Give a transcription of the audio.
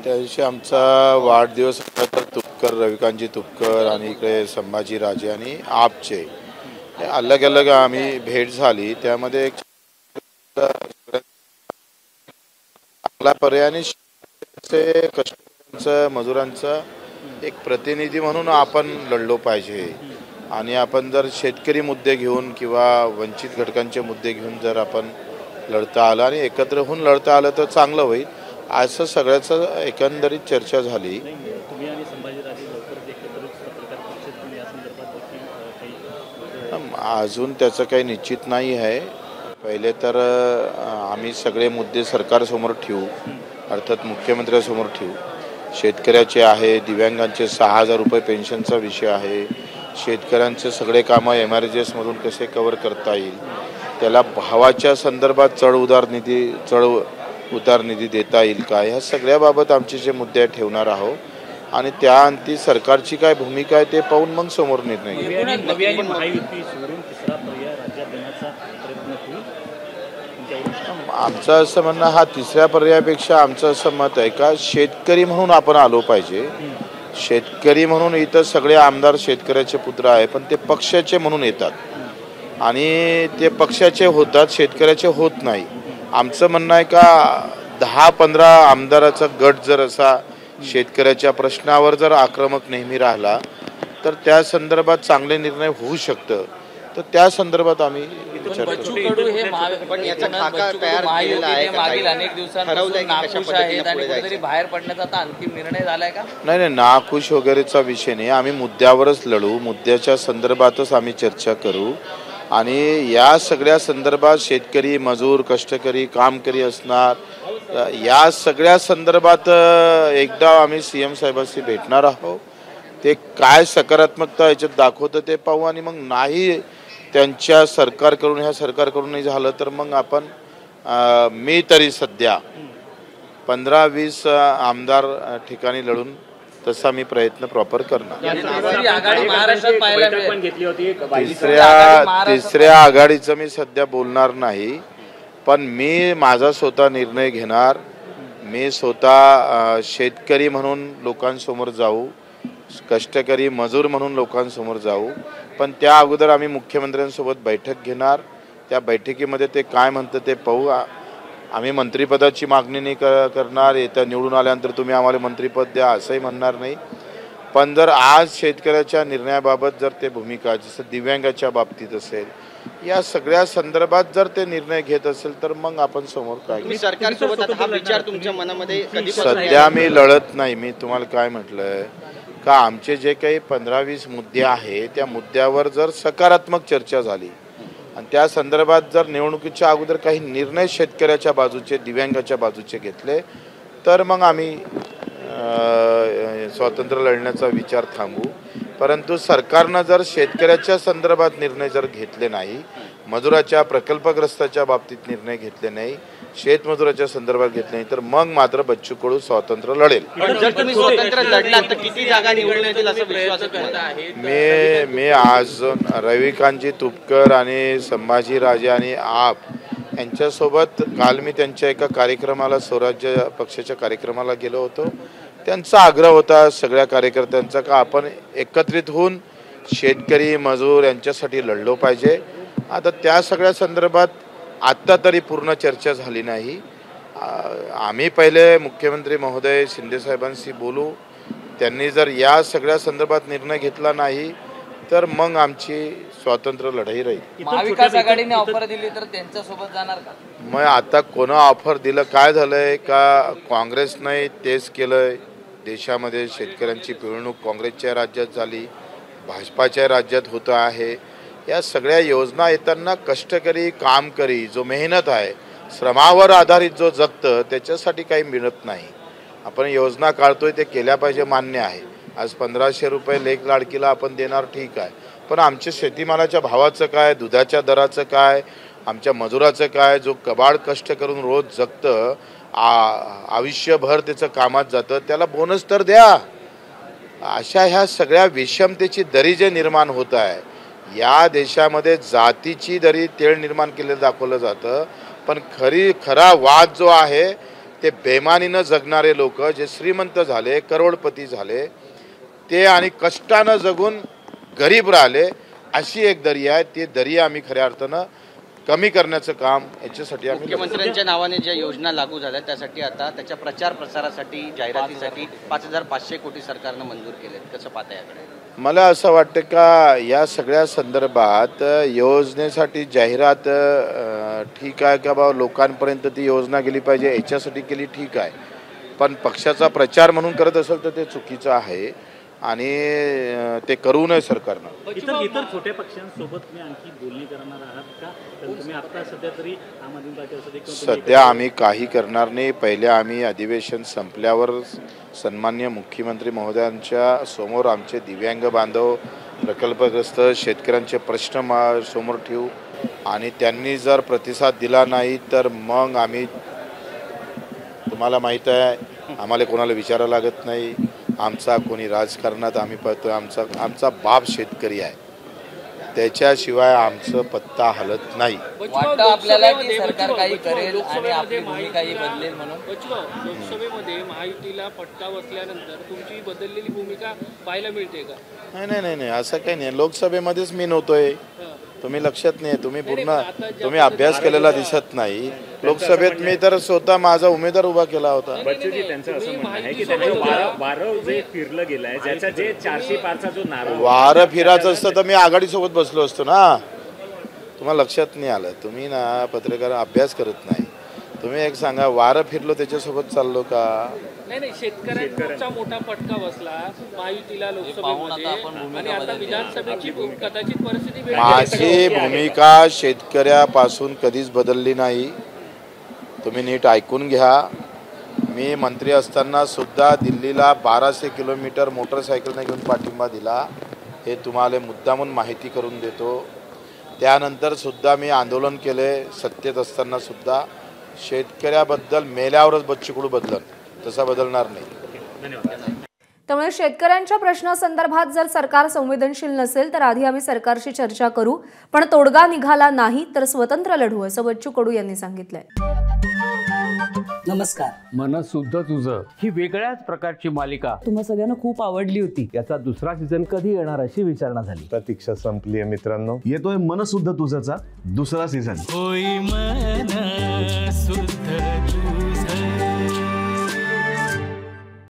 त्या दिवशी आमचा वाढदिवस होता तर तुपकर रविकांतजी तुपकर आणि इकडे संभाजी राजे आणि आपचे अलग अलग आम्ही भेट झाली. त्यामध्ये एक चांगला पर्याय आणि कष्टाचं मजुरांचा एक प्रतिनिधी म्हणून आपण लढलो पाहिजे. आणि आपण जर शेतकरी मुद्दे घेऊन किंवा वंचित घटकांचे मुद्दे घेऊन जर आपण लढता आलं आणि एकत्र होऊन लढता आलं तर चांगलं होईल, असं सगळ्याचं एकंदरीत चर्चा झाली. अजून त्याचं काही निश्चित नाही आहे. पहिले तर आम्ही सगळे मुद्दे सरकारसमोर ठेवू, अर्थात मुख्यमंत्र्यांसमोर ठेवू. शेतकऱ्याचे आहे, दिव्यांगांचे 6,000 रुपये पेन्शनचा विषय आहे, शेतकऱ्यांचे सगळे कामं MRGSमधून कसे कव्हर करता येईल, त्याला भावाच्या संदर्भात चढ उतार निधी देता येईल का, ह्या सगळ्याबाबत आमचे जे मुद्दे ठेवणार आहोत. आणि त्या अंती सरकारची काय भूमिका आहे ते पाहून मग समोर निर्णय घेऊ. आमचं असं म्हणणं, हा तिसऱ्या पर्यायापेक्षा आमचं असं मत आहे का शेतकरी म्हणून आपण आलो पाहिजे. शेतकरी म्हणून इथं सगळे आमदार शेतकऱ्याचे पुत्र आहे, पण ते पक्षाचे म्हणून येतात आणि ते पक्षाचे होतात, शेतकऱ्याचे होत नाही. आमचं म्हणणं आहे का 10-15 आमदाराचा गट जर असा शेतकऱ्याच्या प्रश्नावर जर आक्रमक नेहमी राहिला तर त्या संदर्भात चांगले निर्णय होऊ शकतं. तर त्या संदर्भात आम्ही विचार करू. बाहेर पडण्याचा आता अंतिम निर्णय झालाय का? नाही, नाखुश वगैरेचा विषय नाही. आम्ही मुद्द्यावरच लढू, मुद्द्याच्या संदर्भातच आम्ही चर्चा करू. आणि या सगळ्या संदर्भात शेतकरी, मजूर, कष्टकरी, कामकरी असणार, या सगळ्या संदर्भात एकदा आम्ही CM साहेबांशी भेटणार आहोत. ते काय सकारात्मकता याच्यात दाखवतं ते पाहू. आणि मग नाही त्यांच्या सरकारकडून, ह्या सरकारकडून नाही झालं तर मग आपण मी तरी सध्या 15-20 आमदार ठिकाणी लढून तसा मी प्रयत्न प्रॉपर करणार. तिसऱ्या आघाडीचं मी सध्या बोलणार नाही, पण मी माझा स्वतः निर्णय घेणार. मी स्वतः शेतकरी म्हणून लोकांसमोर जाऊ, कष्टकरी मजूर म्हणून लोकांसमोर जाऊ. पण त्या अगोदर आम्ही मुख्यमंत्र्यांसोबत बैठक घेणार. त्या बैठकीमध्ये ते काय म्हणतं ते पाहू. आम्ही मंत्रिपदाची मागणी नाही करणार, येत्या निवडून आल्यानंतर तुम्ही आम्हाला मंत्रिपद द्या असंही म्हणणार नाही. पण जर आज शेतकऱ्याच्या निर्णयाबाबत जर ते भूमिका, जसं दिव्यांगाच्या बाबतीत असेल, या सगळ्या संदर्भात जर ते निर्णय घेत असेल तर मग आपण समोर काय सरकारसोबत हा विचार तुमच्या मनामध्ये सध्या मी लढत नाही. मी तुम्हाला काय म्हटलंय का आमचे जे काही 15-20 मुद्दे आहे त्या मुद्द्यावर जर सकारात्मक चर्चा झाली आणि त्या संदर्भात जर निवडणुकीच्या अगोदर काही निर्णय शेतकऱ्याच्या बाजूचे, दिव्यांगाच्या बाजूचे घेतले तर मग आम्ही स्वातंत्र्य लढण्याचा विचार थांबू. परंतु सरकारनं जर शेतकऱ्याच्या संदर्भात निर्णय जर घेतले नाही, मजुराच्या, प्रकल्पग्रस्ताच्या बाबतीत निर्णय घेतले नाही, शेतमजुराच्या संदर्भात घेतले नाही, तर मग मात्र बच्चू कडू स्वातंत्र्य लढेल. मी आज रविकांतजी तुपकर आणि संभाजी राजे आणि आप यांच्यासोबत काल मी त्यांच्या एका कार्यक्रमाला, स्वराज्य पक्षाच्या कार्यक्रमाला गेलो होतो. त्यांचा आग्रह होता सगळ्या कार्यकर्त्यांचा का आपण एकत्रित होऊन शेतकरी, मजूर यांच्यासाठी लढलो पाहिजे. आता त्या सगळ्या संदर्भात आत्ता तरी पूर्ण चर्चा झाली नाही. आम्ही पहिले मुख्यमंत्री महोदय शिंदेसाहेबांशी बोलू. त्यांनी जर या सगळ्या संदर्भात निर्णय घेतला नाही तर मग आमची स्वातंत्र्य लढाई राहील. महाविकास आघाडीने ऑफर दिली तर त्यांच्यासोबत जाणार का? मग आता कोण ऑफर दिलं, काय झालंय का काँग्रेसने तेच केलंय. देशामध्ये शेतकऱ्यांची पिळवणूक काँग्रेसच्या राज्यात झाली, भाजपाच्या राज्यात होतं आहे. या सगळ्या योजना येताना कष्टकरी, कामकरी, जो मेहनत आहे, श्रमावर आधारित जो जगतं, त्याच्यासाठी काही मिळत नाही. आपण योजना काढतोय ते केल्या पाहिजे, मान्य आहे. आज 1500 रुपये लेक लाडकीला आपण देणार, ठीक आहे, पण आमच्या शेतीमालाच्या भावाचं काय, दुधाच्या दराचं काय, आमच्या मजुराचं काय, जो कबाड कष्ट करून रोज जगतं, आयुष्यभर त्याचं कामात जातं, त्याला बोनस तर द्या. अशा ह्या सगळ्या विषमतेची दरी जे निर्माण होत आहे, या देशामध्ये जातीची दरी तेळ निर्माण केलेलं दाखवलं जातं. पण खरा वाद जो आहे ते बेमानीनं जगणारे लोक जे श्रीमंत झाले, करोडपती झाले, ते आणि कष्टानं जगून गरीब राहिले, अशी एक दरी आहे. ती दरी आम्ही खऱ्या अर्थानं कमी करण्याचं काम याच्यासाठी आम्ही मुख्यमंत्र्यांच्या नावाने ज्या योजना लागू झाल्या त्यासाठी आता त्याच्या प्रचार प्रसारासाठी जाहिरातीसाठी 5,500 कोटी सरकारनं मंजूर केले. कसं पाहता याकडे? मला असं वाटतं का या सगळ्या संदर्भात योजनेसाठी जाहिरात ठीक आहे का बा, लोकांपर्यंत ती योजना गेली पाहिजे याच्यासाठी केली ठीक आहे, पण पक्षाचा प्रचार म्हणून करत असेल तर ते चुकीचं आहे आणि ते करू नये सरकारनं. इतर छोट्या पक्षांसोबत तुम्ही आणखी बोलणी करणार आहात का? तर तुम्ही आता सध्या तरी आम आदमी पार्टी असं देखील सध्या आम्ही काही करणार नाही. पहिले आम्ही अधिवेशन संपल्यावर सन्माननीय मुख्यमंत्री महोदयांच्या समोर आमचे दिव्यांग बांधव, प्रकल्पग्रस्त शेतकऱ्यांचे प्रश्न समोर ठेवू आणि त्यांनी जर प्रतिसाद दिला नाही तर मग आम्ही, तुम्हाला माहीत आहे आम्हाला कोणाला विचारायला लागत नाही. आमचा कोणी राजकारणात आम्ही पाहतो, आमचा बाप शेतकरी आहे, त्याच्याशिवाय आमचं पत्ता हलत नाही. वाटतं आपल्याला की सरकार काही करेल आणि आपली भूमिकाही बदलेल म्हणून. लोकसभेमध्ये महायुतीला फटका बसल्यानंतर तुमची बदललेली भूमिका पाहायला मिळते का? नाही असं काही नाही. लोकसभेमध्येच मी नव्हतोय, तुम्ही लक्षात नाही, तुम्ही अभ्यास केलेला दिसत नाही. लोकसभेत मी तर स्वतः माझा उमेदवार उभा केला होता. बच्चूजी त्यांचं असं म्हणणं आहे की त्यांनी वारं जे फिरलं गेलंय, ज्याचा जे 400 पारचा जो नारा, वारं फिरायचं असतं तर मी आघाडीसोबत बसलो असतो ना. तुम्हाला लक्षात नाही आलं, तुम्ही ना पत्रकार अभ्यास करत नाही. तुम्ही एक सांगा, वारं फिरलो त्याच्यासोबत चाललो का? नाही शेतकऱ्यांचा मोठा फटका बसला महायुतीला लोकसभेमध्ये आणि आता विधानसभेची कदाचित परिस्थिती. माझी भूमिका शेतकऱ्यापासून कधीच बदलली नाही. तुम्ही नीट ऐकून घ्या. मी मंत्री असताना सुद्धा दिल्लीला 1200 किलोमीटर मोटरसायकलने घेऊन पाठिंबा दिला, हे तुम्हाला मुद्दामून माहिती करून देतो. त्यानंतर सुद्धा मी आंदोलन केले सत्तेत असताना सुद्धा. शेतकऱ्याबद्दल मेल्यावरच बच्चू कडू बदलन, तसा बदलणार नाही. त्यामुळे शेतकऱ्यांच्या प्रश्नासंदर्भात जर सरकार संवेदनशील नसेल तर आधी आम्ही सरकारशी चर्चा करू, पण तोडगा निघाला नाही तर स्वतंत्र लढू, असं बच्चू कडू यांनी सांगितलंय. नमस्कार. मन शुद्ध तुझं ही वेगळ्याच प्रकारची मालिका तुम्हा सगळ्यांना खूप आवडली होती. याचा दुसरा सीझन कधी येणार अशी विचारणा झाली. प्रतीक्षा संपली आहे मित्रांनो. येतोय मन शुद्ध तुझाचा दुसरा सीझन. होई मन शुद्ध